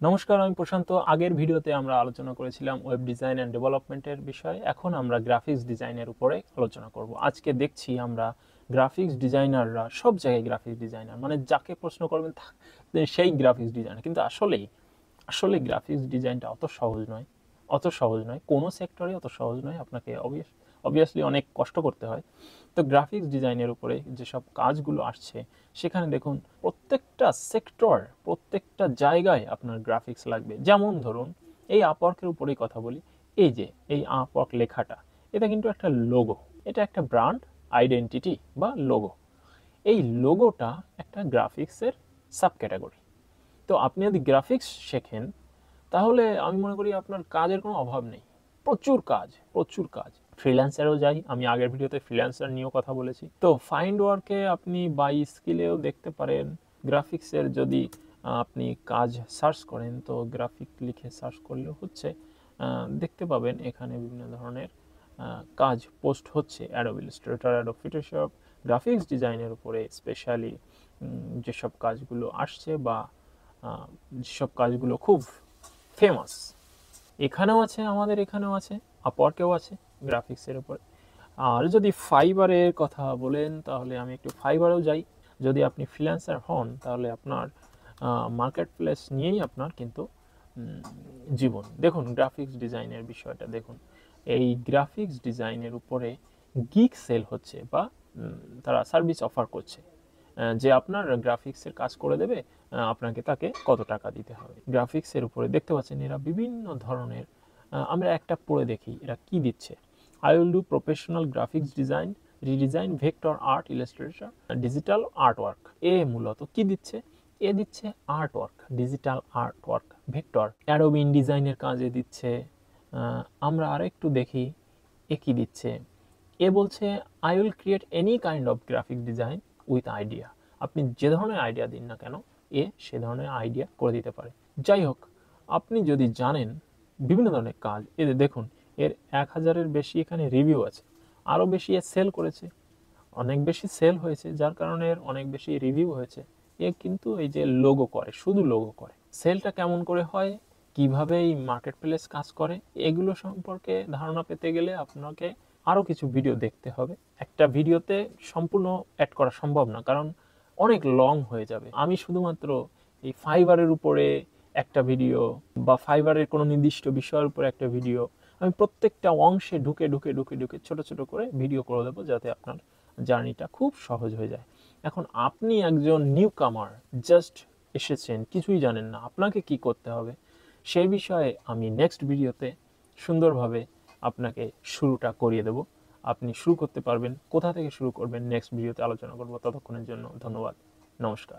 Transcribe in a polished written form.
নমস্কার, আমি প্রশান্ত। আগের ভিডিওতে আমরা আলোচনা করেছিলাম ওয়েব ডিজাইন অ্যান্ড ডেভেলপমেন্টের বিষয়ে। এখন আমরা গ্রাফিক্স ডিজাইনের উপরে আলোচনা করব। আজকে দেখছি আমরা গ্রাফিক্স ডিজাইনাররা সব জায়গায় গ্রাফিক্স ডিজাইনার, মানে যাকে প্রশ্ন করবেন সেই গ্রাফিক্স ডিজাইনার। কিন্তু আসলে গ্রাফিক্স ডিজাইনটা অত সহজ নয়, কোনো সেক্টরে অত সহজ নয়। আপনাকে অবভিয়াসলি অনেক কষ্ট করতে হয়। তো গ্রাফিক্স ডিজাইনের উপরে যেসব কাজগুলো আসছে, সেখানে দেখুন প্রত্যেকটা সেক্টর, প্রত্যেকটা জায়গায় আপনার গ্রাফিক্স লাগবে। যেমন ধরুন এই আপওয়ার্কের উপরেই কথা বলি। এই যে এই আপওয়ার্ক লেখাটা, এটা কিন্তু একটা লোগো, এটা একটা ব্র্যান্ড আইডেন্টিটি বা লোগো। এই লোগোটা একটা গ্রাফিক্সের সাব ক্যাটাগরি। তো আপনি যদি গ্রাফিক্স শেখেন, তাহলে আমি মনে করি আপনার কাজের কোনো অভাব নেই। প্রচুর কাজ। ফ্রিল্যান্সারও যাই, আমি আগের ভিডিওতে ফ্রিল্যান্সার নিয়েও কথা বলেছি। তো ফাইন্ড ওয়ার্কে আপনি বাই স্কিলেও দেখতে পারেন। গ্রাফিক্সের যদি আপনি কাজ সার্চ করেন, তো গ্রাফিক লিখে সার্চ করলেও হচ্ছে, দেখতে পাবেন এখানে বিভিন্ন ধরনের কাজ পোস্ট হচ্ছে। Adobe Illustrator, Adobe Photoshop, graphics ডিজাইনের উপরে স্পেশালি যেসব কাজগুলো আসছে বা যেসব কাজগুলো খুব ফেমাস, এখানেও আছে, আমাদের এখানেও আছে, আপওয়ার্কেও আছে গ্রাফিক্সের উপরে। আর যদি ফাইবারের কথা বলেন, তাহলে আমি একটু ফাইবারেও যাই। যদি আপনি ফ্রিল্যান্সার হন, তাহলে আপনার মার্কেট প্লেস নিয়েই আপনার কিন্তু জীবন। দেখুন গ্রাফিক্স ডিজাইনের বিষয়টা দেখুন। এই গ্রাফিক্স ডিজাইনের উপরে গিগ সেল হচ্ছে বা তারা সার্ভিস অফার করছে, যে আপনার গ্রাফিক্সের কাজ করে দেবে, আপনাকে তাকে কত টাকা দিতে হবে। গ্রাফিক্সের উপরে দেখতে পাচ্ছেন এরা বিভিন্ন ধরনের, আমরা একটা পড়ে দেখি এরা কি দিচ্ছে। I will do professional graphics design, redesign, vector art, illustrator, digital art work. এ মূলত কি দিচ্ছে? এ দিচ্ছে art work, digital art work, vector. Adobe ইনডিজাইনের কাজে দিচ্ছে। আমরা আরেকটু দেখি এ কি দিচ্ছে। এ বলছে I will create any kind of graphic design with idea. আপনি যে ধরনের আইডিয়া দিন না কেন, এ সে ধরনের আইডিয়া করে দিতে পারে। যাই হোক, আপনি যদি জানেন বিভিন্ন ধরনের কাজ, এতে দেখুন এর 1000-এর বেশি এখানে রিভিউ আছে। আরও বেশি এ সেল করেছে, অনেক বেশি সেল হয়েছে, যার কারণে এর অনেক বেশি রিভিউ হয়েছে। এ কিন্তু এই যে লোগো করে, শুধু লোগো করে। সেলটা কেমন করে হয়, কিভাবে এই মার্কেট প্লেস কাজ করে, এগুলো সম্পর্কে ধারণা পেতে গেলে আপনাকে আরও কিছু ভিডিও দেখতে হবে। একটা ভিডিওতে সম্পূর্ণ অ্যাড করা সম্ভব না, কারণ অনেক লং হয়ে যাবে। আমি শুধুমাত্র এই ফাইবারের উপরে একটা ভিডিও বা ফাইবারের কোনো নির্দিষ্ট বিষয়ের উপরে একটা ভিডিও, আমি প্রত্যেকটা অংশে ঢুকে ঢুকে ঢুকে ঢুকে ছোট ছোট করে ভিডিও করে দেবো, যাতে আপনার জার্নিটা খুব সহজ হয়ে যায়। এখন আপনি একজন নিউ কামার, জাস্ট এসেছেন, কিছুই জানেন না, আপনাকে কি করতে হবে সেই বিষয়ে আমি নেক্সট ভিডিওতে সুন্দরভাবে আপনাকে শুরুটা করিয়ে দেব। আপনি শুরু করতে পারবেন, কোথা থেকে শুরু করবেন নেক্সট ভিডিওতে আলোচনা করব। ততক্ষণের জন্য ধন্যবাদ, নমস্কার।